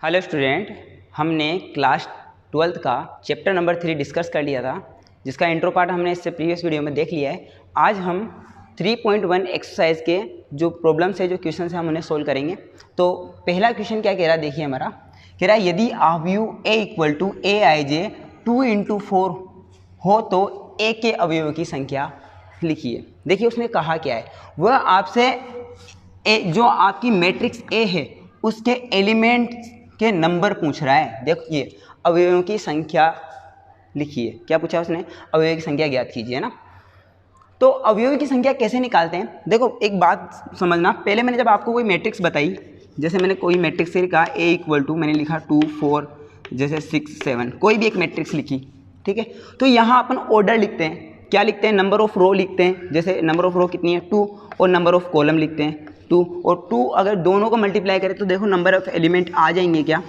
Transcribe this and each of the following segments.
Hello student, हमने class 12th का chapter number 3 discuss कर लिया था, जिसका इंट्रो पार्ट हमने इससे प्रीवियस वीडियो में देख लिया है। आज हम 3.1 एक्सरसाइज के जो प्रॉब्लम्स है, जो क्वेश्चन है, हम उन्हें सोल्व करेंगे। तो पहला क्वेश्चन क्या कह रहा है, देखिए हमारा कह रहा है यदि अवयव a इक्वल टू ए आई जे 2×4 हो तो a के अवयवों की संख्या लिखिए। देखिए उसने कहा क्या है, वह आपसे जो आपकी मैट्रिक्स A है उसके एलिमेंट के नंबर पूछ रहा है। देखिए अवयवों की संख्या लिखिए। क्या पूछा है उसने? अवयवों की संख्या ज्ञात कीजिए ना। तो अवयवों की संख्या कैसे निकालते हैं? देखो एक बात समझना, पहले मैंने जब आपको कोई मैट्रिक्स बताई, जैसे मैंने कोई मैट्रिक्स से कहा A इक्वल टू, मैंने लिखा 2 4 जैसे 6 7, कोई भी एक मैट्रिक्स लिखी, ठीक है। तो यहाँ अपन ऑर्डर लिखते हैं। क्या लिखते हैं? नंबर ऑफ रो लिखते हैं। जैसे नंबर ऑफ रो कितनी है 2, और नंबर ऑफ कॉलम लिखते हैं 2, और 2 अगर दोनों को मल्टीप्लाई करें तो देखो नंबर ऑफ एलिमेंट आ जाएंगे। क्या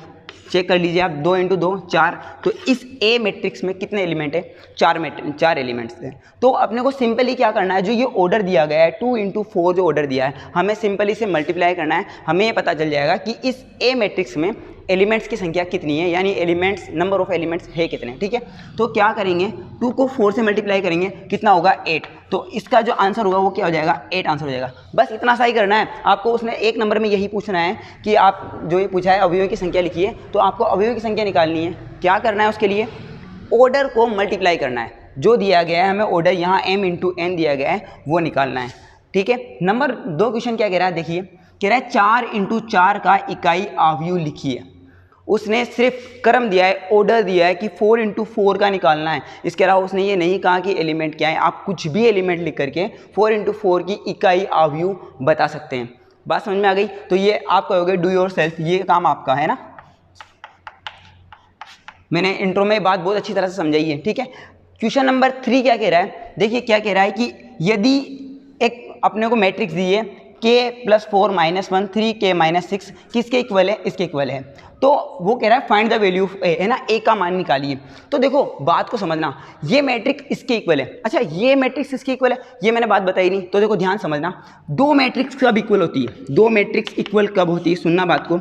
चेक कर लीजिए आप, 2 × 2 4। तो इस ए मैट्रिक्स में कितने एलिमेंट है? 4 एलिमेंट्स हैं। तो अपने को सिंपली क्या करना है, जो ये ऑर्डर दिया गया है 2 × 4 जो ऑर्डर दिया है, हमें सिंपली से मल्टीप्लाई करना है। हमें ये पता चल जाएगा कि इस ए मैट्रिक्स में एलिमेंट्स की संख्या कितनी है, यानी एलिमेंट्स नंबर ऑफ एलिमेंट्स है कितने, ठीक है। तो क्या करेंगे, 2 को 4 से मल्टीप्लाई करेंगे, कितना होगा 8। तो इसका जो आंसर होगा वो क्या हो जाएगा? 8 आंसर हो जाएगा। बस इतना सा ही करना है आपको। उसने एक नंबर में यही पूछना है कि आप जो ये पूछा है अवयवों की संख्या लिखिए, तो आपको अवयवों की संख्या निकालनी है। क्या करना है उसके लिए? ऑर्डर को मल्टीप्लाई करना है। जो दिया गया है हमें ऑर्डर, यहाँ m × n दिया गया है, वो निकालना है, ठीक है। नंबर 2 क्वेश्चन क्या कह रहा है, देखिए कह रहा है 4 × 4 का इकाई अवयव लिखिए। उसने सिर्फ क्रम दिया है, ऑर्डर दिया है कि 4 × 4 का निकालना है। इसके अलावा उसने ये नहीं कहा कि एलिमेंट क्या है। आप कुछ भी एलिमेंट लिख करके 4 × 4 की इकाई अवयव बता सकते हैं। बात समझ में आ गई? तो ये आप कहोगे डू योर सेल्फ, ये काम आपका है ना। मैंने इंट्रो में बात बहुत अच्छी तरह से समझाई है, ठीक है। क्वेश्चन नंबर 3 क्या कह रहा है, देखिए क्या कह रहा है कि यदि एक अपने को मैट्रिक्स दी है k + 4 - 1 3k - 6 किसके इक्वल है? इसके इक्वल है। तो वो कह रहा है फाइंड द वैल्यू ऑफ ए, है ना, ए का मान निकालिए। तो देखो बात को समझना, ये मैट्रिक्स इसके इक्वल है। अच्छा ये मैट्रिक्स इसके इक्वल है, ये मैंने बात बताई नहीं। तो देखो ध्यान समझना, दो मैट्रिक्स कब इक्वल होती है? दो मैट्रिक्स इक्वल कब होती है? सुनना बात को।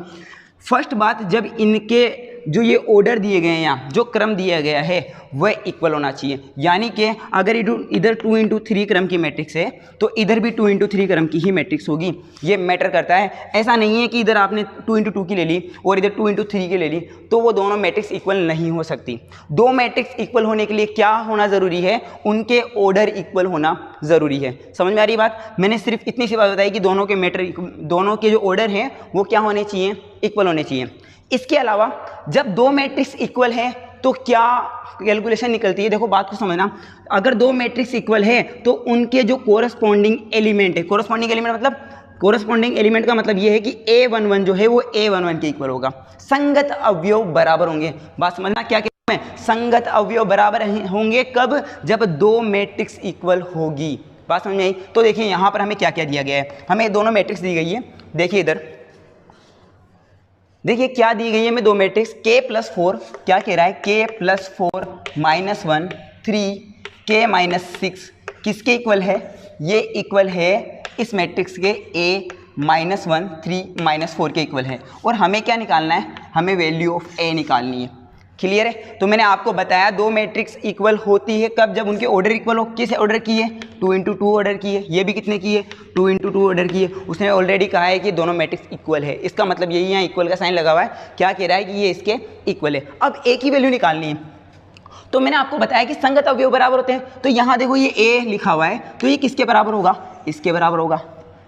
फर्स्ट बात, जब इनके जो ये ऑर्डर दिए गए हैं, यहाँ जो क्रम दिया गया है वह इक्वल होना चाहिए। यानी कि अगर इधर 2 × 3 क्रम की मैट्रिक्स है तो इधर भी 2 × 3 क्रम की ही मैट्रिक्स होगी। ये मैटर करता है। ऐसा नहीं है कि इधर आपने 2 × 2 की ले ली और इधर 2 × 3 की ले ली, तो वो दोनों मैट्रिक्स इक्वल नहीं हो सकती। दो मैट्रिक्स इक्वल होने के लिए क्या होना ज़रूरी है? उनके ऑर्डर इक्वल होना ज़रूरी है। समझ में आ रही बात? मैंने सिर्फ इतनी सी बात बताई कि दोनों के जो ऑर्डर हैं वो क्या होने चाहिए? इक्वल होने चाहिए। इसके अलावा जब दो मैट्रिक्स इक्वल है तो क्या कैलकुलेशन निकलती है? देखो बात को समझना, अगर दो मैट्रिक्स इक्वल है तो उनके जो कोरस्पॉन्डिंग एलिमेंट है, कोरस्पॉन्डिंग एलिमेंट का मतलब ये है कि A11 जो है वो A11 के इक्वल होगा। संगत अवयव बराबर होंगे। बात समझना, क्या कहते हैं? संगत अवयव बराबर होंगे कब? जब दो मैट्रिक्स इक्वल होगी। बात समझ में आई? तो देखिए यहाँ पर हमें क्या क्या दिया गया है, हमें दोनों मैट्रिक्स दी गई है। देखिए इधर देखिए क्या दी गई है हमें, दो मैट्रिक्स k + 4, क्या कह रहा है? k + 4 - 1 3k - 6 किसके इक्वल है? ये इक्वल है इस मैट्रिक्स के a - 1 3 - 4 के इक्वल है। और हमें क्या निकालना है? हमें वैल्यू ऑफ a निकालनी है। क्लियर है? तो मैंने आपको बताया दो मैट्रिक्स इक्वल होती है कब? जब उनके ऑर्डर इक्वल हो। किस ऑर्डर की है? 2 × 2 ऑर्डर की है। ये भी कितने की है? 2 × 2 ऑर्डर की है। उसने ऑलरेडी कहा है कि दोनों मैट्रिक्स इक्वल है। इसका मतलब यही यहाँ इक्वल का साइन लगा हुआ है। क्या कह रहा है? कि ये इसके इक्वल है। अब ए की वैल्यू निकालनी है। तो मैंने आपको बताया कि संगत अवयव बराबर होते हैं। तो यहाँ देखो ये ए लिखा हुआ है, तो ये किसके बराबर होगा? इसके बराबर होगा,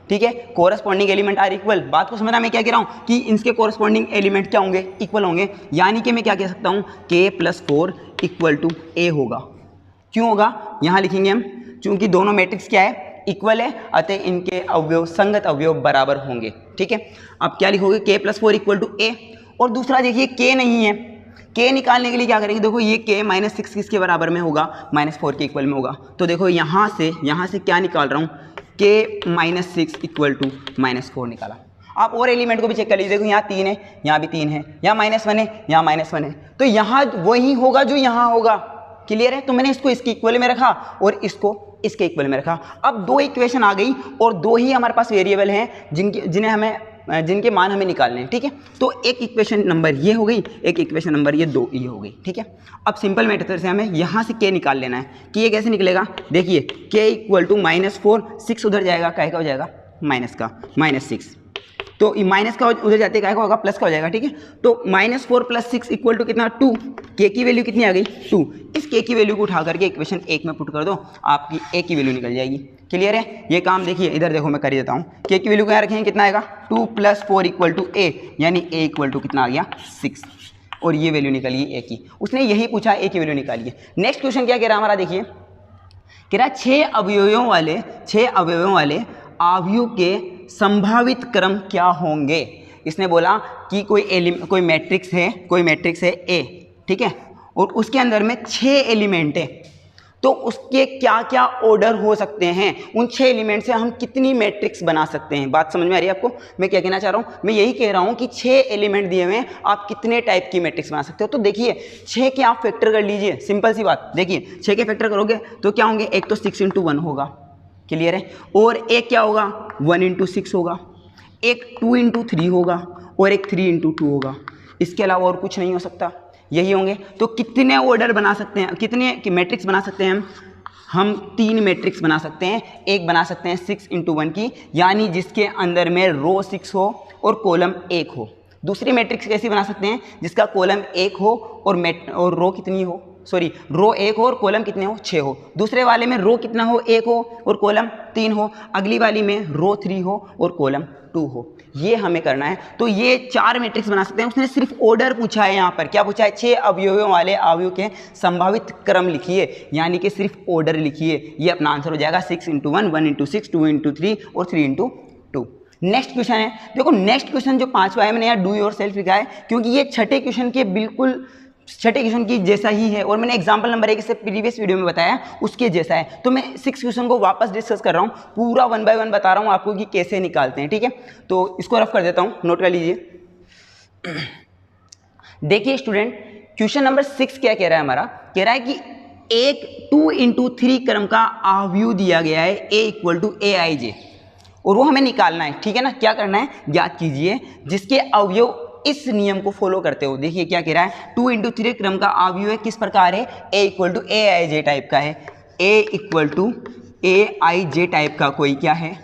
ठीक है। Corresponding element are equal. बात को समझना, मैं क्या कह रहा हूँ कि इनके कोरस्पॉन्डिंग एलिमेंट क्या होंगे? इक्वल होंगे। यानी कि मैं क्या कह सकता हूँ? k + 4 = a होगा। क्यों होगा? यहाँ लिखेंगे हम, चूंकि दोनों मैट्रिक्स क्या है? इक्वल है, अतः इनके अवयव संगत अवयव बराबर होंगे, ठीक है। अब क्या लिखोगे? k + 4 = a। और दूसरा देखिए k नहीं है, k निकालने के लिए क्या करेंगे? देखो ये k - 6 किसके बराबर में होगा? -4 के इक्वल में होगा। तो देखो यहाँ से क्या निकाल रहा हूँ? k - 6 = -4 निकाला। आप और एलिमेंट को भी चेक कर लीजिए। देखो यहाँ 3 है, यहाँ भी 3 है, यहाँ -1 है, यहाँ -1 है। तो यहाँ वही होगा जो यहाँ होगा। क्लियर है? तो मैंने इसको इसके इक्वल में रखा और इसको इसके इक्वल में रखा। अब दो इक्वेशन आ गई और दो ही हमारे पास वेरिएबल हैं जिन्हें हमें जिनके मान हमें निकालने हैं, ठीक है। तो एक इक्वेशन नंबर ये हो गई, एक इक्वेशन नंबर ये हो गई, ठीक है। अब सिंपल मेथड से हमें यहाँ से k निकाल लेना है कि ये कैसे निकलेगा। देखिए k इक्वल टू -4, 6 उधर जाएगा, काय का हो जाएगा माइनस का, -6, तो माइनस का उधर जाते काय का होगा प्लस का हो जाएगा, ठीक है। तो -4 + 6 इक्वल टू कितना 2, k की वैल्यू कितनी आ गई 2। इस k की वैल्यू को उठा करके इक्वेशन 1 में पुट कर दो, आपकी a की वैल्यू निकल जाएगी। क्लियर है, ये काम देखिए इधर देखो मैं कर ही देता हूँ। k की वैल्यू क्या रखेंगे, कितना आएगा 2 + 4 = a, यानी a इक्वल टू कितना आ गया 6, और ये वैल्यू निकल गई a की। उसने यही पूछा a की वैल्यू निकालिए। नेक्स्ट क्वेश्चन क्या कह रहा है हमारा, देखिए कह रहा है 6 अवयवों वाले अवयव के संभावित क्रम क्या होंगे। इसने बोला कि कोई मैट्रिक्स है A, ठीक है, और उसके अंदर में 6 एलिमेंट है, तो उसके क्या क्या ऑर्डर हो सकते हैं, उन 6 एलिमेंट से हम कितनी मैट्रिक्स बना सकते हैं। बात समझ में आ रही है आपको मैं क्या कहना चाह रहा हूँ। मैं यही कह रहा हूँ कि 6 एलिमेंट दिए हुए हैं, आप कितने टाइप की मैट्रिक्स बना सकते हो। तो देखिए 6 के आप फैक्टर कर लीजिए, सिंपल सी बात। देखिए 6 के फैक्टर करोगे तो क्या होंगे, एक तो 6 × 1 होगा, क्लियर है, और एक क्या होगा 1 × 6 होगा, एक 2 × 3 होगा, और एक 3 × 2 होगा। इसके अलावा और कुछ नहीं हो सकता, यही होंगे। तो कितने ऑर्डर बना सकते हैं, कितने मैट्रिक्स बना सकते हैं हम 3 मैट्रिक्स बना सकते हैं। एक बना सकते हैं 6 × 1 की, यानी जिसके अंदर में रो 6 हो और कॉलम 1 हो। दूसरी मैट्रिक्स कैसी बना सकते हैं, जिसका कॉलम 1 हो और रो कितनी हो, रो 1 हो और कॉलम कितने हो 6 हो। दूसरे वाले में रो कितना हो 1 हो और कॉलम 3 हो, अगली वाली में रो 3 हो और कॉलम 2 हो। ये हमें करना है। तो ये 4 मैट्रिक्स बना सकते हैं। उसने सिर्फ ऑर्डर पूछा है, यहाँ पर क्या पूछा है, 6 अवयवों वाले अवयव के संभावित क्रम लिखिए, यानी कि सिर्फ ऑर्डर लिखिए। ये अपना आंसर हो जाएगा 6 × 1, 1 × 6, 2 × 3 और 3 × 2। नेक्स्ट क्वेश्चन है, देखो नेक्स्ट क्वेश्चन जो 5वां है, मैंने यहाँ डू योर सेल्फ लिखा है क्योंकि ये छठे क्वेश्चन की जैसा ही है, और मैंने एग्जांपल नंबर 1 से प्रीवियस वीडियो में बताया उसके जैसा है। तो मैं 6 क्वेश्चन को वापस डिस्कस कर रहा हूँ, पूरा 1 बाय 1 बता रहा हूँ आपको कि कैसे निकालते हैं, ठीक है। तो इसको रफ कर देता हूँ, नोट कर लीजिए। देखिए स्टूडेंट, क्वेश्चन नंबर 6 क्या कह रहा है हमारा, कह रहा है कि एक 2 × 3 क्रम का अवयव दिया गया है a = aij, और वो हमें निकालना है, ठीक है ना। क्या करना है, ज्ञात कीजिए जिसके अवयव इस नियम को फॉलो करते हो। देखिए क्या कह रहा है, 2 × 3 क्रम का अवयव है, किस प्रकार है, a = aij टाइप का है। a = aij टाइप का कोई क्या है,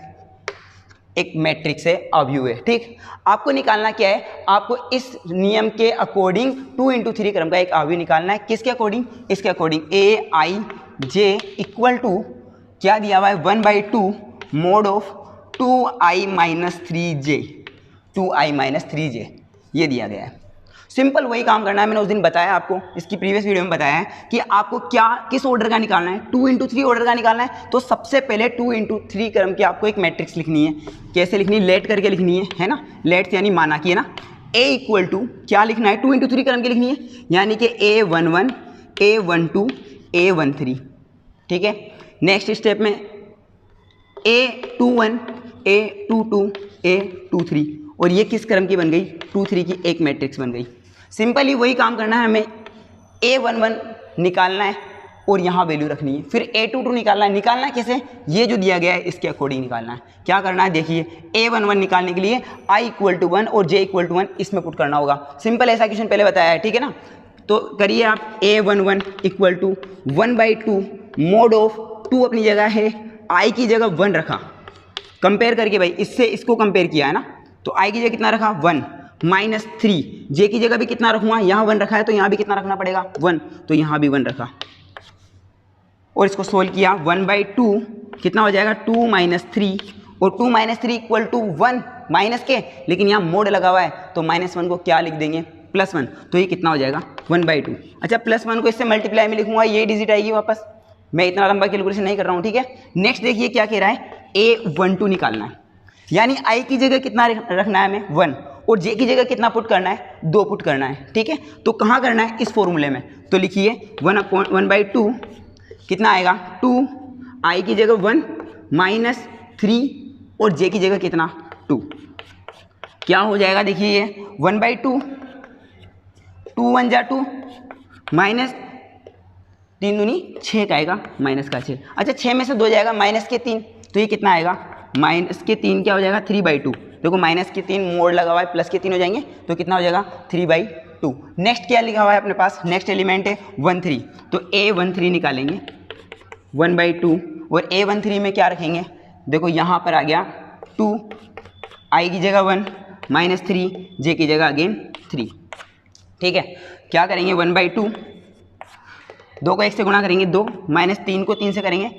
एक मैट्रिक्स है, अवयव है, ठीक। आपको निकालना क्या है, आपको इस नियम के अकॉर्डिंग 2 × 3 क्रम का एक अवयव निकालना है। किसके अकॉर्डिंग, इसके अकॉर्डिंग। aij = क्या दिया हुआ है, 1/2 mod of 2i - 3j, ये दिया गया है। सिंपल वही काम करना है, मैंने उस दिन बताया आपको, इसकी प्रीवियस वीडियो में बताया है कि आपको किस ऑर्डर का निकालना है, 2 × 3 ऑर्डर का निकालना है। तो सबसे पहले 2 × 3 क्रम की आपको एक मैट्रिक्स लिखनी है। कैसे लिखनी है, लेट करके लिखनी है ना, लेट यानी माना कि है ना। a = क्या लिखना है, 2 × 3 क्रम की लिखनी है, यानी कि a11, a12, a13, ठीक है। नेक्स्ट स्टेप में a21, a22, a23, और ये किस क्रम की बन गई, 2 3 की एक मैट्रिक्स बन गई। सिंपली वही काम करना है, हमें a11 निकालना है और यहाँ वैल्यू रखनी है, फिर a22 निकालना है कैसे, ये जो दिया गया है इसके अकॉर्डिंग निकालना है। क्या करना है, देखिए a11 निकालने के लिए i = 1 और j = 1 इसमें पुट करना होगा। सिंपल ऐसा क्वेश्चन पहले बताया है, ठीक है ना। तो करिए आप, a11 = 1/2 mod of 2 अपनी जगह है, i की जगह 1 रखा, कंपेयर करके भाई इससे इसको कंपेयर किया है ना, तो i की जगह कितना रखा 1 - 3, j की जगह भी कितना रखूँगा, यहाँ 1 रखा है तो यहाँ भी कितना रखना पड़ेगा 1, तो यहाँ भी 1 रखा, और इसको सोल्व किया 1/2 कितना हो जाएगा 2 - 3, और 2 - 3 = 1 माइनस के, लेकिन यहाँ मोड लगा हुआ है तो -1 को क्या लिख देंगे, +1, तो ये कितना हो जाएगा 1/2। अच्छा, +1 को इससे मल्टीप्लाई में लिखूंगा, ये डिजिट आएगी वापस। मैं इतना लंबा कैलकुलेशन नहीं कर रहा हूँ, ठीक है। नेक्स्ट देखिए क्या कह रहा है, a12 निकालना है, यानी i की जगह कितना रखना है हमें 1, और j की जगह कितना पुट करना है 2 पुट करना है, ठीक है। तो कहाँ करना है, इस फॉर्मूले में। तो लिखिए 1/2 कितना आएगा 2, i की जगह 1 -3 और j की जगह कितना 2, क्या हो जाएगा, देखिए ये 1/2, 2 × 1 = 2, -3 दूनी 6 का आएगा, -6। अच्छा, 6 में से 2 जाएगा -3, तो ये कितना आएगा -3 क्या हो जाएगा 3/2, देखो माइनस के 3 मोड लगा हुआ है, प्लस के 3 हो जाएंगे तो कितना हो जाएगा 3/2। नेक्स्ट क्या लिखा हुआ है अपने पास, नेक्स्ट एलिमेंट है 1/3, तो A13 निकालेंगे 1/2 और A13 में क्या रखेंगे, देखो यहाँ पर आ गया 2, I की जगह 1, -3, J की जगह अगेन 3। ठीक है, क्या करेंगे 1/2, 2 को 1 से गुणा करेंगे 2, -3 को 3 से करेंगे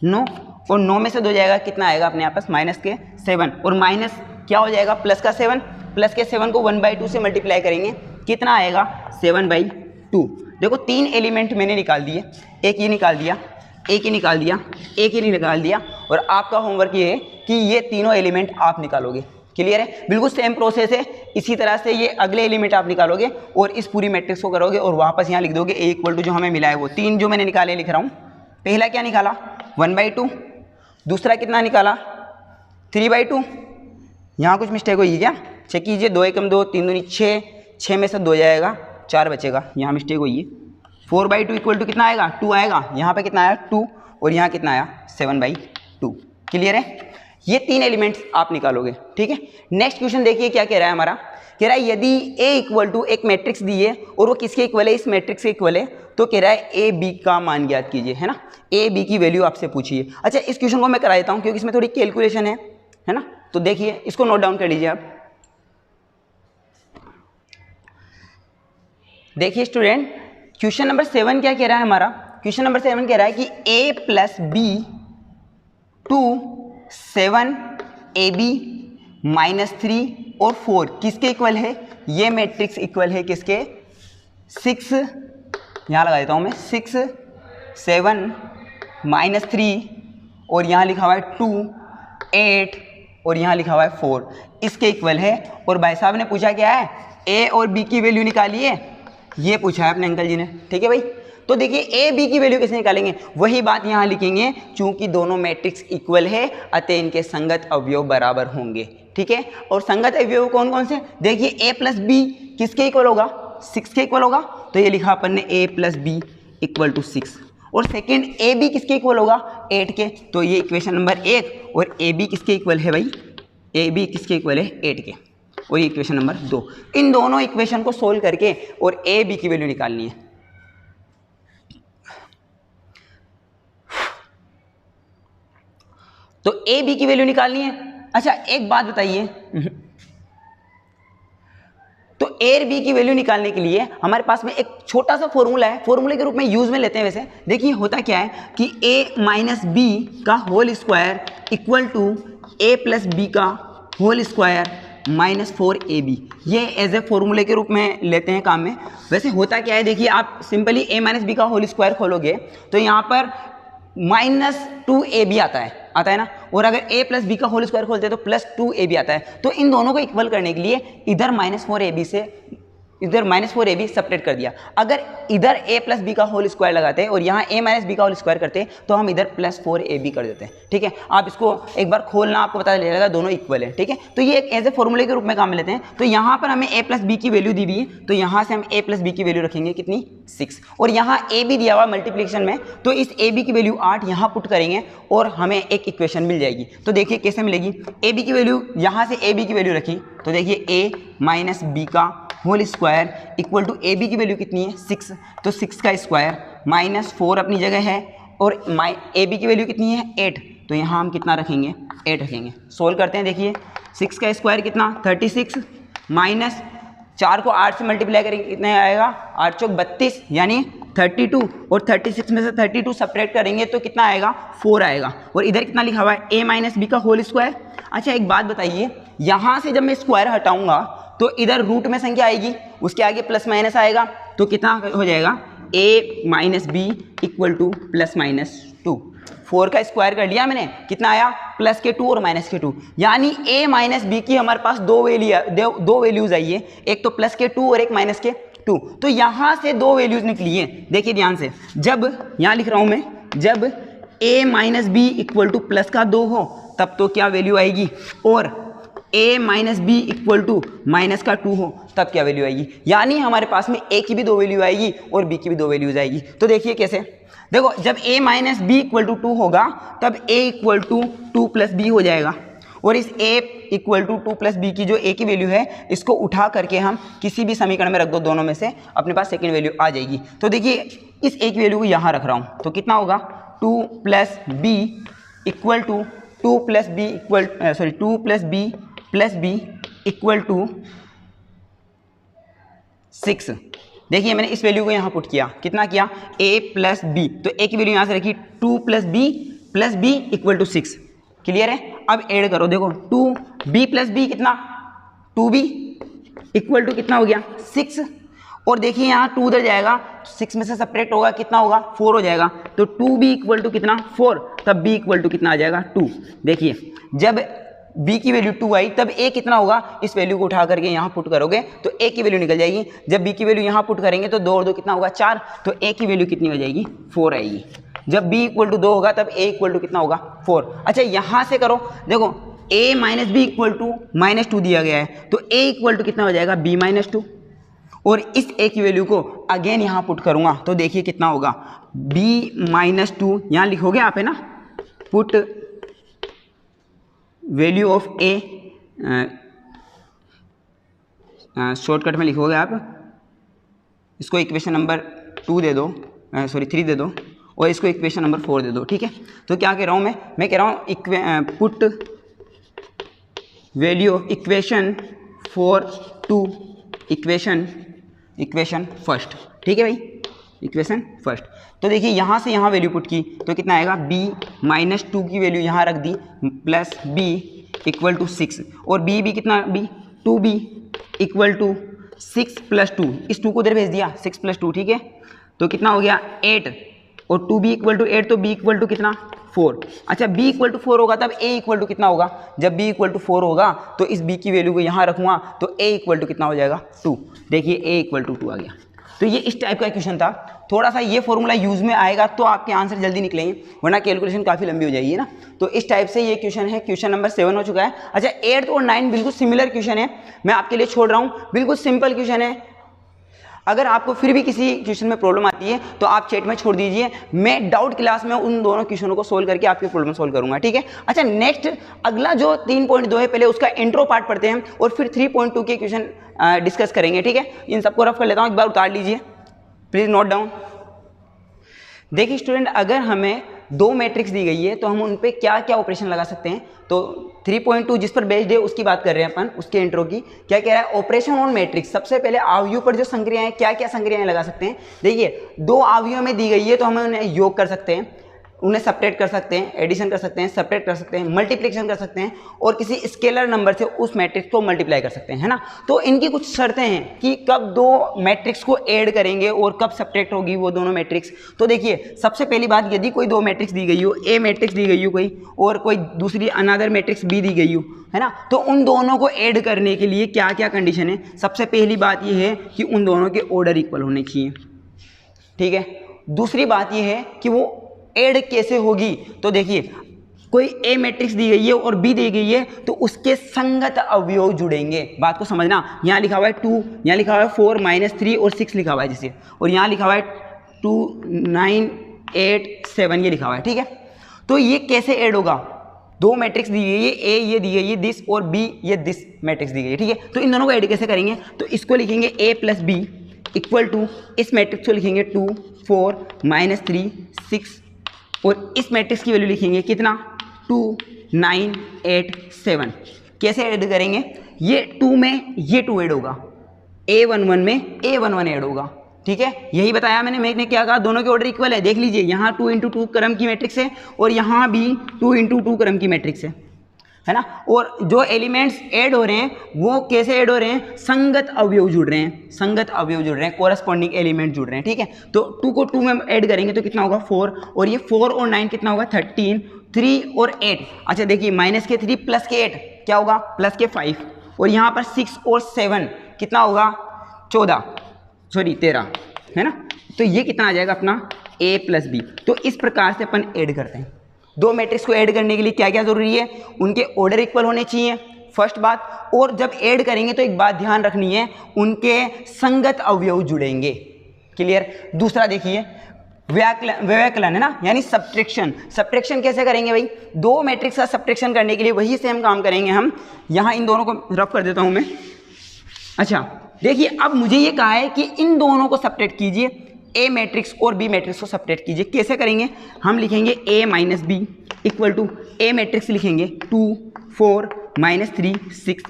9, और 9 में से 2 जाएगा कितना आएगा अपने आपस माइनस के 7, और माइनस क्या हो जाएगा प्लस का 7, प्लस के 7 को 1/2 से मल्टीप्लाई करेंगे कितना आएगा 7/2। देखो 3 एलिमेंट मैंने निकाल दिए, एक ये निकाल दिया, एक ही निकाल दिया, एक ही निकाल दिया, और आपका होमवर्क ये है कि ये तीनों एलिमेंट आप निकालोगे। क्लियर है, बिल्कुल सेम प्रोसेस है। इसी तरह से ये अगले एलिमेंट आप निकालोगे और इस पूरी मैट्रिक्स को करोगे और वापस यहाँ लिख दोगे A = जो हमें मिला है वो 3 जो मैंने निकाले लिख रहा हूँ। पहला क्या निकाला 1/2, दूसरा कितना निकाला 3/2। यहाँ कुछ मिस्टेक हुई है क्या, चेक कीजिए, 2 एकम 2, 3 दूनी 6, 6 में से 2 जाएगा 4 बचेगा, यहाँ मिस्टेक हुई है। 4/2 = कितना आएगा 2 आएगा, यहाँ पे कितना आया 2, और यहाँ कितना आया 7/2। क्लियर है, ये 3 एलिमेंट्स आप निकालोगे। ठीक है, नेक्स्ट क्वेश्चन देखिए क्या कह रहा है हमारा, कह रहा है यदि A एक मैट्रिक्स दी है और वो किसके इक्वल है, इस मैट्रिक्स के इक्वल है, तो कह रहा है A B का मान ज्ञात कीजिए, है ना, A B की वैल्यू आपसे पूछिए। अच्छा, इस क्वेश्चन को मैं करा देता हूँ क्योंकि इसमें थोड़ी कैलकुलेशन है ना, तो देखिए इसको नोट डाउन कर लीजिए आप। देखिए स्टूडेंट, क्वेश्चन नंबर 7 क्या कह रहा है हमारा, क्वेश्चन नंबर 7 कह रहा है कि A + B to 7 AB -3 और 4 किसके इक्वल है, ये मैट्रिक्स इक्वल है किसके 6, यहाँ लगा देता हूँ मैं 6, 7 -3 और यहाँ लिखा हुआ है 2, 8 और यहाँ लिखा हुआ है 4 इसके इक्वल है। और भाई साहब ने पूछा क्या है, A और B की वैल्यू निकालिए, ये पूछा है अपने अंकल जी ने। ठीक है भाई, तो देखिए A B की वैल्यू कैसे निकालेंगे, वही बात यहाँ लिखेंगे, चूंकि दोनों मैट्रिक्स इक्वल है अतः इनके संगत अवयव बराबर होंगे। ठीक है, और संगत अवयव कौन कौन से, देखिए A + B किसके इक्वल होगा 6 के इक्वल होगा, तो ये लिखा अपन ने A + B = 6, और सेकेंड AB किसके इक्वल होगा 8 के, तो ये इक्वेशन नंबर 1, और AB किसके इक्वल है भाई, AB किसके इक्वल है 8 के, और ये इक्वेशन नंबर 2। इन दोनों इक्वेशन को सोल्व करके और A B की वैल्यू निकालनी है। तो A B की वैल्यू निकालनी है। अच्छा एक बात बताइए, तो A और B की वैल्यू निकालने के लिए हमारे पास में एक छोटा सा फॉर्मूला है, फॉर्मूले के रूप में यूज में लेते हैं। वैसे देखिए होता क्या है कि A - B का whole square equal to A + B का होल स्क्वायर -4AB, ये एज ए फॉर्मूले के रूप में लेते हैं काम में। वैसे होता क्या है, देखिए आप सिंपली A - B का होल स्क्वायर खोलोगे तो यहाँ पर -2AB आता है ना, और अगर A + B का होल स्क्वायर खोलते हैं तो +2AB आता है। तो इन दोनों को इक्वल करने के लिए इधर -4AB से इधर -4AB सेपरेट कर दिया। अगर इधर A + B का होल स्क्वायर लगाते हैं और यहाँ A - B का होल स्क्वायर करते हैं तो हम इधर +4AB कर देते हैं। ठीक है, आप इसको एक बार खोलना, आपको पता चलेगा दोनों इक्वल है। ठीक है, तो ये एक एज ए फॉर्मूले के रूप में काम में लेते हैं। तो यहाँ पर हमें A + B की वैल्यू दी हुई है, तो यहाँ से हम A + B की वैल्यू रखेंगे कितनी 6, और यहाँ AB दिया हुआ मल्टीप्लिकेशन में, तो इस AB की वैल्यू 8 यहाँ पुट करेंगे और हमें एक इक्वेशन मिल जाएगी। तो देखिए कैसे मिलेगी, AB की वैल्यू, यहाँ से AB की वैल्यू रखी तो देखिए A - B का whole square equal to AB की वैल्यू कितनी है 6, तो 6 का स्क्वायर -4 अपनी जगह है, और AB की वैल्यू कितनी है 8, तो यहाँ हम कितना रखेंगे 8 रखेंगे। सोल्व करते हैं, देखिए 6 का स्क्वायर कितना 36 माइनस 4 को 8 से मल्टीप्लाई करेंगे कितने आएगा 8 चौक 32 यानी 32, और 36 में से 32 सपरेट करेंगे तो कितना आएगा 4 आएगा, और इधर कितना लिखा हुआ है A - B का होल स्क्वायर। अच्छा एक बात बताइए, यहाँ से जब मैं स्क्वायर हटाऊंगा तो इधर रूट में संख्या आएगी, उसके आगे प्लस माइनस आएगा, तो कितना हो जाएगा A - B = +-2। 4 का स्क्वायर कर लिया मैंने, कितना आया +2 और -2, यानी A - B की हमारे पास दो वैल्यूज आई है, एक तो +2 और एक -2। तो यहाँ से दो वैल्यूज निकली है। देखिए ध्यान से, जब यहाँ लिख रहा हूँ मैं, जब A - B = +2 हो तब तो क्या वैल्यू आएगी, और A - B = -2 हो तब क्या वैल्यू आएगी, यानी हमारे पास में A की भी दो वैल्यू आएगी और B की भी दो वैल्यूज आएगी। तो देखिए कैसे, देखो जब A - B = 2 होगा तब A = 2 + B हो जाएगा, और इस A equal to 2 plus B की जो ए की वैल्यू है इसको उठा करके हम किसी भी समीकरण में रख दो, दोनों में से अपने पास सेकेंड वैल्यू आ जाएगी। तो देखिए इस ए की वैल्यू को यहाँ रख रहा हूँ तो कितना होगा 2 plus B equal to 2 plus B equal to 6। देखिए मैंने इस वैल्यू को यहाँ पुट किया, कितना किया a प्लस बी, तो a की वैल्यू यहाँ से रखी 2 plus B equal to 6। Clear है? अब ऐड करो, देखो 2b प्लस बी कितना 2b इक्वल टू कितना हो गया 6, और देखिए यहाँ 2 उधर जाएगा 6 में से सब्ट्रैक्ट होगा कितना होगा 4 हो जाएगा, तो 2b इक्वल टू कितना 4, तब b इक्वल टू कितना आ जाएगा 2। देखिए जब b की वैल्यू 2 आई तब a कितना होगा, इस वैल्यू को उठा करके यहाँ पुट करोगे तो a की वैल्यू निकल जाएगी। जब b की वैल्यू यहाँ पुट करेंगे तो 2 और 2 कितना होगा 4, तो a की वैल्यू कितनी हो जाएगी 4 आएगी। जब b इक्वल टू 2 होगा तब a इक्वल टू कितना होगा 4। अच्छा यहाँ से करो, देखो a minus B equal to -2 दिया गया है, तो a इक्वल टू कितना हो जाएगा b -2, और इस a की वैल्यू को अगेन यहाँ पुट करूँगा तो देखिए कितना होगा b -2, यहाँ लिखोगे आप है ना, put value of a, shortcut में लिखोगे आप, इसको इक्वेशन नंबर 3 दे दो और इसको इक्वेशन नंबर 4 दे दो। ठीक है, तो क्या कह रहा हूँ मैं कह रहा हूँ put value of equation 4 to equation first. ठीक है भाई, इक्वेशन फर्स्ट। तो देखिए यहाँ से यहाँ वैल्यू पुट की तो कितना आएगा b -2 की वैल्यू यहाँ रख दी प्लस b इक्वल टू 6, और b कितना b 2b equal to 6 plus 2, इस 2 को इधर भेज दिया 6 प्लस 2। ठीक है, तो कितना हो गया 8, और 2b इक्वल टू 8 तो b इक्वल टू कितना 4। अच्छा b इक्वल टू 4 होगा तब a इक्वल टू कितना होगा, जब b इक्वल टू 4 होगा तो इस b की वैल्यू को यहाँ रखूँगा तो a इक्वल टू कितना हो जाएगा 2। देखिए a इक्वल टू 2 आ गया। तो ये इस टाइप का क्वेश्चन था, थोड़ा सा ये फॉर्मूला यूज में आएगा तो आपके आंसर जल्दी निकलेंगे, वरना कैलकुलेशन काफ़ी लंबी हो जाएगी ना। तो इस टाइप से ये क्वेश्चन है, क्वेश्चन नंबर 7 हो चुका है। अच्छा 8 और 9 बिल्कुल सिमिलर क्वेश्चन है, मैं आपके लिए छोड़ रहा हूँ, बिल्कुल सिंपल क्वेश्चन है। अगर आपको फिर भी किसी क्वेश्चन में प्रॉब्लम आती है तो आप चैट में छोड़ दीजिए, मैं डाउट क्लास में उन दोनों क्वेश्चनों को सोल्व करके आपकी प्रॉब्लम सोल्व करूंगा। ठीक है, अच्छा नेक्स्ट अगला जो 3.2 है पहले उसका इंट्रो पार्ट पढ़ते हैं और फिर 3.2 के क्वेश्चन डिस्कस करेंगे। ठीक है, इन सबको रफ कर लेता हूँ, एक बार उतार लीजिए प्लीज, नोट डाउन। देखिए स्टूडेंट, अगर हमें 2 मैट्रिक्स दी गई है तो हम उन पे क्या क्या ऑपरेशन लगा सकते हैं। तो 3.2 जिस पर बेस्ड है उसकी बात कर रहे हैं अपन, उसके इंट्रो की। क्या कह रहा है, ऑपरेशन ऑन मैट्रिक्स। सबसे पहले अवयव पर जो संक्रियाएं हैं, क्या क्या संक्रियाएं लगा सकते हैं। देखिए 2 अवयव में दी गई है तो हम उन्हें योग कर सकते हैं, उन्हें सब्ट्रैक्ट कर सकते हैं, एडिशन कर सकते हैं, सब्ट्रैक्ट कर सकते हैं, मल्टीप्लिकेशन कर सकते हैं, और किसी स्केलर नंबर से उस मैट्रिक्स को मल्टीप्लाई कर सकते हैं, है ना। तो इनकी कुछ शर्तें हैं कि कब 2 मैट्रिक्स को ऐड करेंगे और कब सब्ट्रैक्ट होगी वो दोनों मैट्रिक्स। तो देखिए सबसे पहली बात, यदि कोई 2 मैट्रिक्स दी गई हो, ए मैट्रिक्स दी गई हो कोई, और कोई दूसरी अनदर मैट्रिक्स बी दी गई हो, है ना, तो उन दोनों को ऐड करने के लिए क्या क्या कंडीशन है। सबसे पहली बात यह है कि उन दोनों के ऑर्डर इक्वल होने चाहिए। ठीक है, दूसरी बात यह है कि वो ऐड कैसे होगी। तो देखिए कोई ए मैट्रिक्स दी गई है और बी दी गई है तो उसके संगत अवयव जुड़ेंगे। बात को समझना, यहाँ लिखा हुआ है 2, यहाँ लिखा हुआ है 4 -3 और 6 लिखा हुआ है जिसे, और यहाँ लिखा हुआ है 2 9 8 7 ये लिखा हुआ है। ठीक है, तो ये कैसे ऐड होगा। 2 मैट्रिक्स दी गई है, ए ये दी गई है दिस, और बी ये दिस मैट्रिक्स दी गई है। ठीक है, तो इन दोनों को ऐड कैसे करेंगे। तो इसको लिखेंगे a plus B equal to, इस मैट्रिक्स को लिखेंगे 2 4 -3 6, और इस मैट्रिक्स की वैल्यू लिखेंगे कितना 2 9 8 7। कैसे ऐड करेंगे, ये 2 में ये 2 ऐड होगा, a11 में a11 ऐड होगा। ठीक है, यही बताया मैंने क्या कहा, दोनों के ऑर्डर इक्वल है। देख लीजिए यहाँ 2 × 2 क्रम की मैट्रिक्स है और यहाँ भी 2 × 2 क्रम की मैट्रिक्स है ना। और जो एलिमेंट्स ऐड हो रहे हैं वो कैसे ऐड हो रहे हैं, संगत अवयव जुड़ रहे हैं, संगत अवयव जुड़ रहे हैं, कोरस्पॉन्डिंग एलिमेंट जुड़ रहे हैं। ठीक है, तो 2 को 2 में ऐड करेंगे तो कितना होगा 4, और ये 4 और 9 कितना होगा 13, 3 और 8। अच्छा देखिए माइनस के 3 प्लस के 8 क्या होगा, प्लस के 5, और यहाँ पर 6 और 7 कितना होगा 13, है ना। तो ये कितना आ जाएगा अपना a प्लस बी। तो इस प्रकार से अपन ऐड करते हैं। 2 मैट्रिक्स को ऐड करने के लिए क्या क्या जरूरी है, उनके ऑर्डर इक्वल होने चाहिए, फर्स्ट बात। और जब ऐड करेंगे तो एक बात ध्यान रखनी है, उनके संगत अवयव जुड़ेंगे। क्लियर। दूसरा देखिए व्यवकलन है ना, यानी सब्ट्रैक्शन। सब्ट्रैक्शन कैसे करेंगे भाई, दो मैट्रिक्स का सब्ट्रैक्शन करने के लिए वही सेम काम करेंगे हम। यहाँ इन दोनों को रफ कर देता हूँ मैं। अच्छा देखिए, अब मुझे ये कहा है कि इन दोनों को सब्ट्रैक्ट कीजिए, ए मैट्रिक्स और बी मैट्रिक्स को सब्ट्रैक्ट कीजिए। कैसे करेंगे, हम लिखेंगे a minus B equal to A matrix लिखेंगे 2 4 -3 6,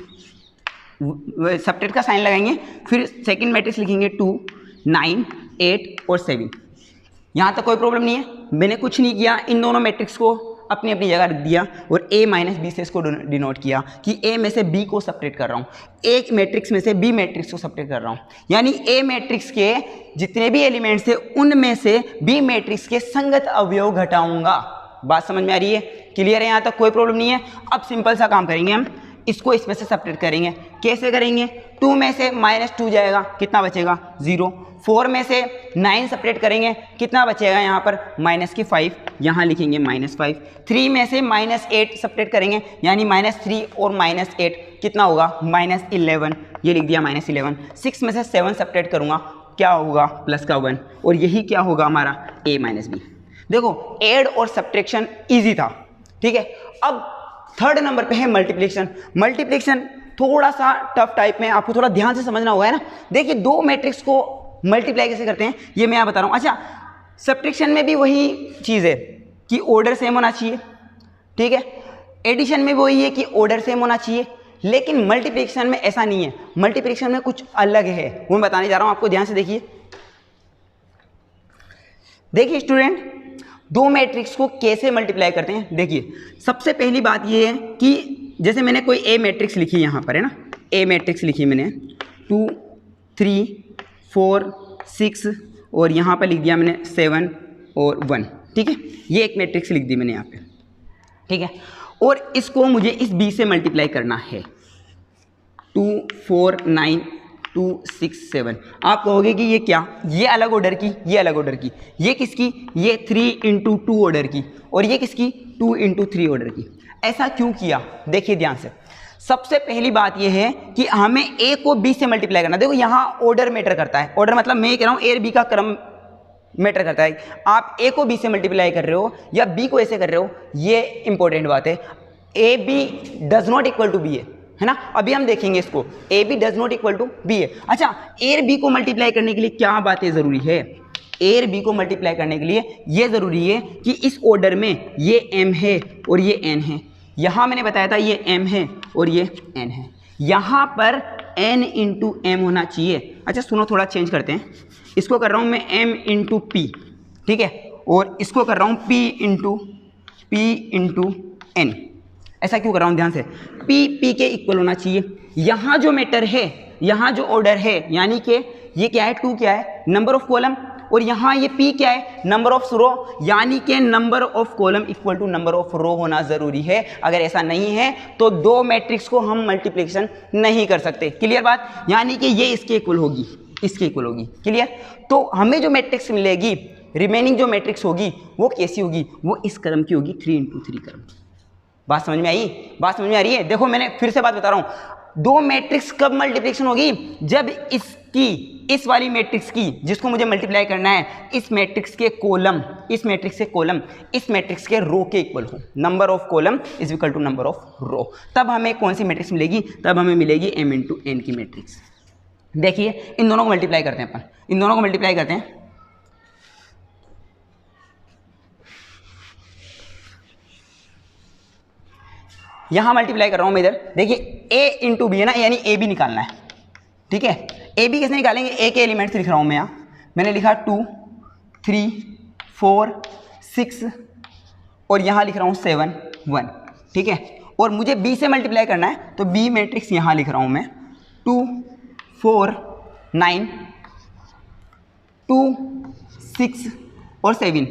सब्ट्रैक्ट का साइन लगाएंगे, फिर सेकंड मैट्रिक्स लिखेंगे 2 9 8 और 7। यहाँ तक कोई प्रॉब्लम नहीं है, मैंने कुछ नहीं किया, इन दोनों मैट्रिक्स को अपनी अपनी जगह रख दिया और a माइनस बी से इसको डिनोट किया कि a में से b को सब्ट्रैक्ट कर रहा हूँ, एक मैट्रिक्स में से b मैट्रिक्स को सब्ट्रैक्ट कर रहा हूँ, यानी a मैट्रिक्स के जितने भी एलिमेंट्स हैं उनमें से b मैट्रिक्स के संगत अवयव घटाऊंगा। बात समझ में आ रही है, क्लियर है, यहाँ तक कोई प्रॉब्लम नहीं है। अब सिंपल सा काम करेंगे हम, इसको इसमें से सब्ट्रैक्ट करेंगे। कैसे करेंगे, 2 में से -2 जाएगा, कितना बचेगा 0। 4 में से 9 सब्ट्रैक्ट करेंगे, कितना बचेगा यहाँ पर -5, यहाँ लिखेंगे -5। 3 में से -8 सब्ट्रैक्ट करेंगे, यानी -3 और -8 कितना होगा -11, ये लिख दिया -11। 6 में से 7 सब्ट्रैक्ट करूँगा, क्या होगा प्लस का 1, और यही क्या होगा हमारा a माइनस बी। देखो ऐड और सब्ट्रैक्शन ईजी था, ठीक है। अब थर्ड नंबर पे है मल्टीप्लिकेशन। मल्टीप्लिकेशन थोड़ा सा टफ टाइप में, आपको थोड़ा ध्यान से समझना होगा, है ना। देखिए दो मैट्रिक्स को मल्टीप्लाई कैसे करते हैं ये मैं बता रहा हूँ। अच्छा, सब्ट्रैक्शन में भी वही चीज़ है कि ऑर्डर सेम होना चाहिए, ठीक है। एडिशन में भी वही है कि ऑर्डर सेम होना चाहिए, लेकिन मल्टीप्लिकेशन में ऐसा नहीं है। मल्टीप्लिकेशन में कुछ अलग है, वो मैं बताने जा रहा हूँ आपको, ध्यान से देखिए। देखिए स्टूडेंट, दो मैट्रिक्स को कैसे मल्टीप्लाई करते हैं। देखिए सबसे पहली बात ये है कि जैसे मैंने कोई ए मैट्रिक्स लिखी यहाँ पर, है ना, ए मैट्रिक्स लिखी मैंने 2 3 4 6 और यहाँ पर लिख दिया मैंने 7 और 1, ठीक है। ये एक मैट्रिक्स लिख दी मैंने यहाँ पे, ठीक है। और इसको मुझे इस बी से मल्टीप्लाई करना है, 2 4 9 2 6 7। आप कहोगे कि ये क्या, ये अलग ऑर्डर की, ये अलग ऑर्डर की, ये किसकी, ये 3 × 2 ऑर्डर की, और ये किसकी 2 × 3 ऑर्डर की। ऐसा क्यों किया, देखिए ध्यान से। सबसे पहली बात यह है कि हमें a को b से मल्टीप्लाई करना। देखो यहाँ ऑर्डर मैटर करता है, ऑर्डर मतलब मैं कह रहा हूँ a और b का क्रम मैटर करता है। आप a को b से मल्टीप्लाई कर रहे हो या b को ऐसे कर रहे हो, ये इंपॉर्टेंट बात है। a b does not equal to b है ना, अभी हम देखेंगे इसको, a b does not equal to b है। अच्छा, a और b को मल्टीप्लाई करने के लिए क्या बातें जरूरी है, a और b को मल्टीप्लाई करने के लिए ये जरूरी है कि इस ऑर्डर में ये m है और ये n है। यहाँ मैंने बताया था ये m है और ये n है, यहाँ पर n × m होना चाहिए। अच्छा सुनो, थोड़ा चेंज करते हैं, इसको कर रहा हूँ मैं m × p, ठीक है, और इसको कर रहा हूँ p × n। ऐसा क्यों कर रहा हूँ, ध्यान से, p के इक्वल होना चाहिए। यहाँ जो मैटर है, यहाँ जो ऑर्डर है, यानी कि ये क्या है, 2 क्या है, नंबर ऑफ कॉलम, और यहाँ ये p क्या है, नंबर ऑफ रो, यानी कि number of column equal to number of row होना जरूरी है। अगर ऐसा नहीं है तो दो मैट्रिक्स को हम मल्टीप्लिकेशन नहीं कर सकते। क्लियर बात, यानी कि ये इसके इक्वल होगी, इसके इक्वल होगी। क्लियर, तो हमें जो मैट्रिक्स मिलेगी, रिमेनिंग जो मैट्रिक्स होगी वो कैसी होगी, वो इस क्रम की होगी, 3 × 3 क्रम। बात समझ में आई, बात समझ में आ रही है। देखो मैंने फिर से बात बता रहा हूँ, दो मैट्रिक्स कब मल्टीप्लिकेशन होगी, जब इसकी, इस वाली मैट्रिक्स की जिसको मुझे मल्टीप्लाई करना है, इस मैट्रिक्स के कॉलम, इस मैट्रिक्स के कॉलम इस मैट्रिक्स के रो के इक्वल हो। Number of column is equal to number of row. तब हमें कौन सी मैट्रिक्स मिलेगी, तब हमें मिलेगी m × n की मैट्रिक्स। देखिए इन दोनों को मल्टीप्लाई करते हैं अपन, इन दोनों को मल्टीप्लाई करते हैं। यहां मल्टीप्लाई कर रहा हूं मैं इधर, देखिए a × b है ना, यानी a b निकालना है, ठीक है। a b कैसे निकालेंगे, a के एलिमेंट्स लिख रहा हूं मैं, यहाँ मैंने लिखा 2 3 4 6 और यहाँ लिख रहा हूँ 7 1, ठीक है। और मुझे b से मल्टीप्लाई करना है, तो b मैट्रिक्स यहाँ लिख रहा हूँ मैं 2 4 9 2 6 और 7,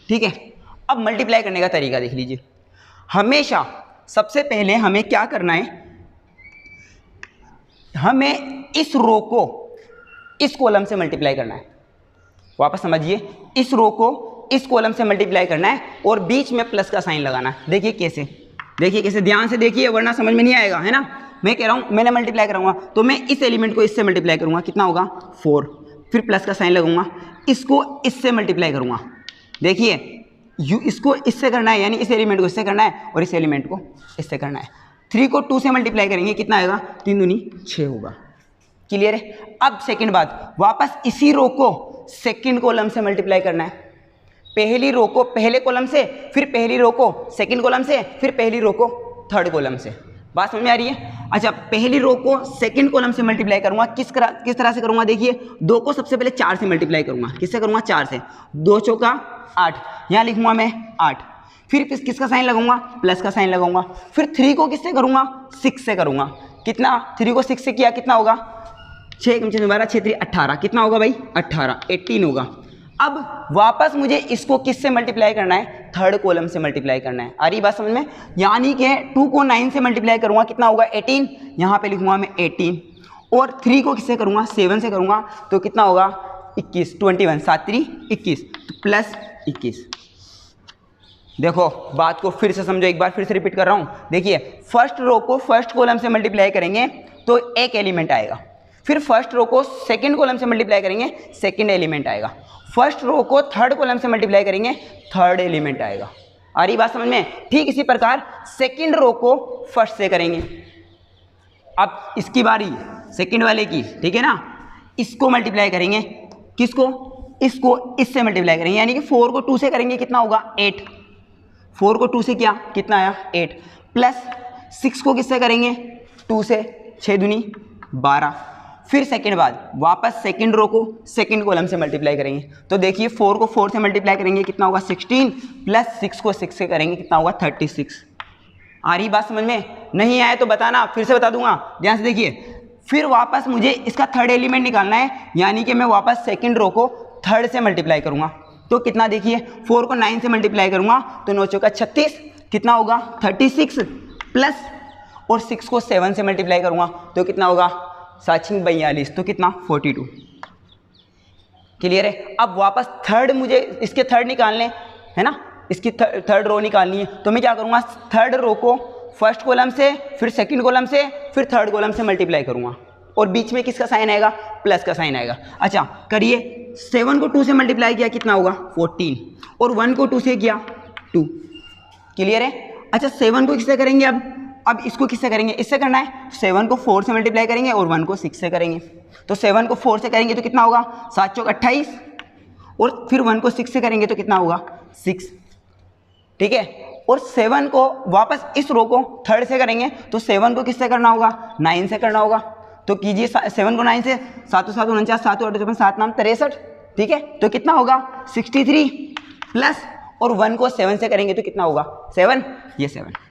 ठीक है। अब मल्टीप्लाई करने का तरीका देख लीजिए। हमेशा सबसे पहले हमें क्या करना है, हमें इस रो को इस कॉलम से मल्टीप्लाई करना है। वापस समझिए, इस रो को इस कॉलम से मल्टीप्लाई करना है और बीच में प्लस का साइन लगाना है। देखिए कैसे, देखिए कैसे, ध्यान से देखिए वरना समझ में नहीं आएगा, है ना। मैं कह रहा हूं मैंने मल्टीप्लाई कराऊंगा तो मैं इस एलिमेंट को इससे मल्टीप्लाई करूंगा, कितना होगा 4, फिर प्लस का साइन लगाऊंगा, इसको इससे मल्टीप्लाई करूंगा। देखिए इसको इससे करना है, यानी इस एलिमेंट को इससे करना है और इस एलिमेंट को इससे करना है। 3 को 2 से मल्टीप्लाई करेंगे, कितना आएगा, 3 दूनी 6 होगा। क्लियर है। अब सेकंड बात, वापस इसी रो को सेकंड कॉलम से मल्टीप्लाई करना है। पहली रो को पहले कॉलम से, फिर पहली रो को सेकंड कॉलम से, फिर पहली रो को थर्ड कॉलम से। बात समझ में आ रही है। अच्छा, पहली रो को सेकंड कॉलम से मल्टीप्लाई करूंगा, किस तरह से करूंगा, देखिए 2 को सबसे पहले 4 से मल्टीप्लाई करूंगा। किससे करूंगा, 4 से। 2 चौका 8, यहाँ लिखूंगा मैं 8। फिर किसका साइन लगाऊंगा, प्लस का साइन लगाऊंगा। फिर 3 को किससे करूंगा, 6 से करूंगा। कितना, 3 को 6 से किया, कितना होगा, 6 कम 12 6 3 18, कितना होगा भाई, 18, 18 होगा। अब वापस मुझे इसको किससे मल्टीप्लाई करना है, थर्ड कॉलम से मल्टीप्लाई करना है। आ रही बात समझ में। यानी कि 2 को 9 से मल्टीप्लाई करूंगा, कितना होगा, 18, यहाँ पे लिखूंगा मैं 18। और 3 को किससे करूंगा, 7 से करूंगा, तो कितना होगा, 21, 21, 7 3 21, तो प्लस 21। देखो बात को फिर से समझो, एक बार फिर से रिपीट कर रहा हूँ। देखिए फर्स्ट रो को फर्स्ट कॉलम से मल्टीप्लाई करेंगे तो एक एलिमेंट आएगा, फिर फर्स्ट रो को सेकंड कॉलम से मल्टीप्लाई करेंगे, सेकंड एलिमेंट आएगा। फर्स्ट रो को थर्ड कॉलम से मल्टीप्लाई करेंगे, थर्ड एलिमेंट आएगा। आ रही बात समझ में। ठीक इसी प्रकार सेकंड रो को फर्स्ट से करेंगे। अब इसकी बारी सेकंड वाले की, ठीक है ना। इसको मल्टीप्लाई करेंगे, किसको, इसको इससे मल्टीप्लाई करेंगे, यानी कि 4 को 2 से करेंगे, कितना होगा, 8। 4 को 2 से किया, कितना आया, 8। प्लस 6 को किससे करेंगे, 2 से, 6 दूनी 12। फिर सेकंड बाद वापस सेकंड रो को सेकंड कॉलम से मल्टीप्लाई करेंगे, तो देखिए 4 को 4 से मल्टीप्लाई करेंगे, कितना होगा, 16, प्लस 6 को 6 से करेंगे, कितना होगा, 36। आ रही बात समझ में। नहीं आए तो बताना, फिर से बता दूंगा, ध्यान से देखिए। फिर वापस मुझे इसका थर्ड एलिमेंट निकालना है, यानी कि मैं वापस सेकंड रो को थर्ड से मल्टीप्लाई करूंगा, तो कितना, देखिए 4 को 9 से मल्टीप्लाई करूंगा, तो 9 चौका 36, कितना होगा, 36, प्लस और 6 को 7 से मल्टीप्लाई करूंगा, तो कितना होगा, 7 42, तो कितना, 42। क्लियर है। अब वापस थर्ड, मुझे इसके थर्ड निकालने है ना, इसकी थर्ड रो निकालनी है, तो मैं क्या करूंगा, थर्ड रो को फर्स्ट कॉलम से, फिर सेकंड कॉलम से, फिर थर्ड कॉलम से मल्टीप्लाई करूंगा, और बीच में किसका साइन आएगा, प्लस का साइन आएगा। अच्छा करिए, 7 को 2 से मल्टीप्लाई किया, कितना होगा, 14, और 1 को 2 से किया, 2। क्लियर है। अच्छा 7 को किससे करेंगे, अब इसको किससे करेंगे, इससे करना है। 7 को 4 से मल्टीप्लाई करेंगे और 1 को 6 से करेंगे, तो 7 को 4 से करेंगे तो कितना होगा, 7 चौक 28, और फिर 1 को 6 से करेंगे तो कितना होगा, 6। ठीक है। और 7 को वापस इस रो को थर्ड से करेंगे, तो 7 को किससे करना होगा, 9 से करना होगा, तो कीजिए 7 को 9 से, 7 7 49, 7 8 7 9 63, ठीक है, तो कितना होगा, 63, प्लस और 1 को 7 से करेंगे तो कितना होगा, 7, ये 7।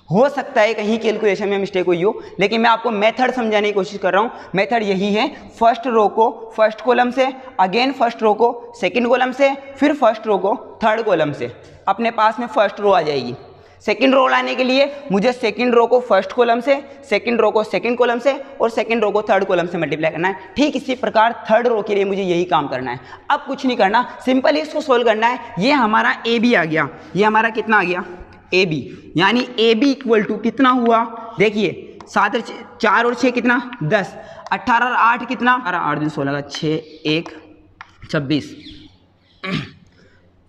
हो सकता है कहीं कैलकुलेशन में मिस्टेक हुई हो, लेकिन मैं आपको मेथड समझाने की कोशिश कर रहा हूँ। मेथड यही है, फर्स्ट रो को फर्स्ट कॉलम से, अगेन फर्स्ट रो को सेकंड कॉलम से, फिर फर्स्ट रो को थर्ड कॉलम से, अपने पास में फर्स्ट रो आ जाएगी। सेकंड रो लाने के लिए मुझे सेकंड रो को फर्स्ट कॉलम से, सेकंड रो को सेकंड कॉलम से, और सेकंड रो को थर्ड कॉलम से मल्टीप्लाई करना है। ठीक इसी प्रकार थर्ड रो के लिए मुझे यही काम करना है। अब कुछ नहीं करना, सिंपली इसको सोल्व करना है। ये हमारा ए बी आ गया, ये हमारा कितना आ गया, ए बी, यानी ए बी इक्वल टू कितना हुआ, देखिए 7 4 और 6 कितना, 10, 18 और 8 कितना, 8 दिन 16 का 6 1 26,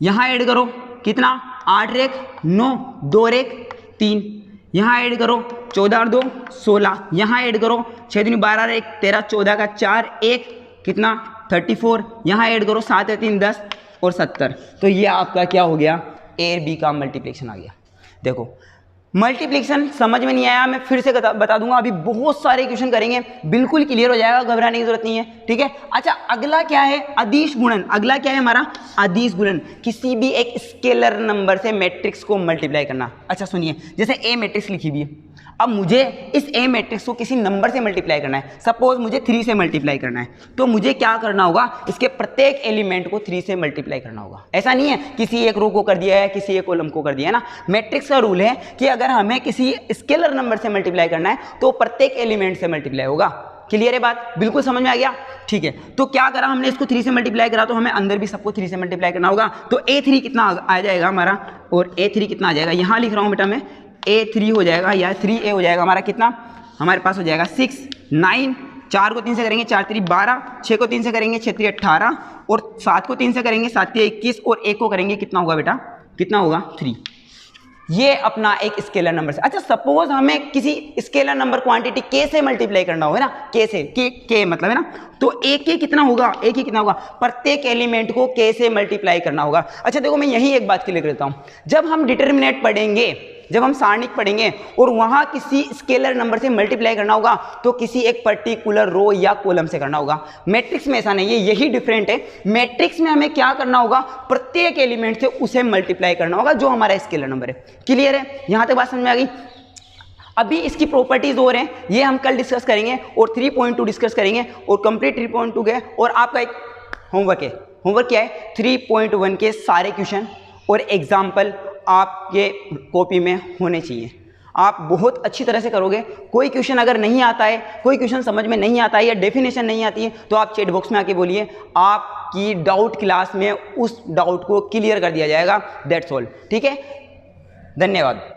यहाँ ऐड करो कितना, 8 रेख 9, 2 रेख 3, यहाँ ऐड करो 14 और 2 16, यहाँ ऐड करो 6 दिन 12 रेख 13, 14 का 4 1 कितना 34, यहाँ ऐड करो 7 3 10 और 70। तो ये आपका क्या हो गया, ए बी का मल्टीप्लिकेशन आ गया। देखो मल्टीप्लिकेशन समझ में नहीं आया, मैं फिर से बता दूंगा, अभी बहुत सारे क्वेश्चन करेंगे, बिल्कुल क्लियर हो जाएगा, घबराने की जरूरत नहीं है। ठीक है। अच्छा अगला क्या है, अदिश गुणन। अगला क्या है हमारा, अदिश गुणन, किसी भी एक स्केलर नंबर से मैट्रिक्स को मल्टीप्लाई करना। अच्छा सुनिए, जैसे ए मैट्रिक्स लिखी हुई है, अब मुझे इस ए मैट्रिक्स को किसी नंबर से मल्टीप्लाई करना है। सपोज मुझे 3 से मल्टीप्लाई करना है, तो मुझे क्या करना होगा, इसके प्रत्येक एलिमेंट को 3 से मल्टीप्लाई करना होगा। ऐसा नहीं है किसी एक रो को कर दिया है, किसी एक कॉलम को कर दिया है ना। मैट्रिक्स का रूल है कि अगर हमें किसी स्केलर नंबर से मल्टीप्लाई करना है तो प्रत्येक एलिमेंट से मल्टीप्लाई होगा। क्लियर है बात, बिल्कुल समझ में आ गया। ठीक है, तो क्या करा हमने, इसको 3 से मल्टीप्लाई करा, तो हमें अंदर भी सबको 3 से मल्टीप्लाई करना होगा। तो A3 कितना आ जाएगा हमारा, और A3 कितना आ जाएगा, यहाँ लिख रहा हूँ बेटा मैं, A3 हो जाएगा या 3A हो जाएगा हमारा, कितना हमारे पास हो जाएगा 6 9 4 को 3 से करेंगे 4 3 12, 6 को 3 से करेंगे 6 3 18 और 7 को 3 से करेंगे 7 3 21 और 1 को करेंगे कितना होगा बेटा, कितना होगा 3। ये अपना एक स्केलर नंबर से। अच्छा सपोज हमें किसी स्केलर नंबर क्वांटिटी के से मल्टीप्लाई करना होगा ना, के से, के मतलब है ना, तो एक के कितना होगा, एक ही कितना होगा, प्रत्येक एलिमेंट को के से मल्टीप्लाई करना होगा। अच्छा देखो मैं यही एक बात क्लियर करता हूं, जब हम डिटर्मिनेंट पढ़ेंगे, जब हम सारणिक पढ़ेंगे और वहां किसी स्केलर नंबर से मल्टीप्लाई करना होगा तो किसी एक पर्टिकुलर रो या कॉलम से करना होगा। मैट्रिक्स में ऐसा नहीं है, यही डिफरेंट है। मैट्रिक्स में हमें क्या करना होगा, प्रत्येक एलिमेंट से उसे मल्टीप्लाई करना होगा जो हमारा स्केलर नंबर है। क्लियर है, यहां तक बात समझ में आ गई। अभी इसकी प्रॉपर्टीज और हैं, ये हम कल डिस्कस करेंगे और 3.2 डिस्कस करेंगे और कंप्लीट 3.2 के, और आपका एक होमवर्क है। होमवर्क क्या है, 3.1 के सारे क्वेश्चन और एग्जाम्पल आपके कॉपी में होने चाहिए। आप बहुत अच्छी तरह से करोगे। कोई क्वेश्चन अगर नहीं आता है, कोई क्वेश्चन समझ में नहीं आता है या डेफिनेशन नहीं आती है तो आप चैट बॉक्स में आके बोलिए, आपकी डाउट क्लास में उस डाउट को क्लियर कर दिया जाएगा। That's all. ठीक है, धन्यवाद।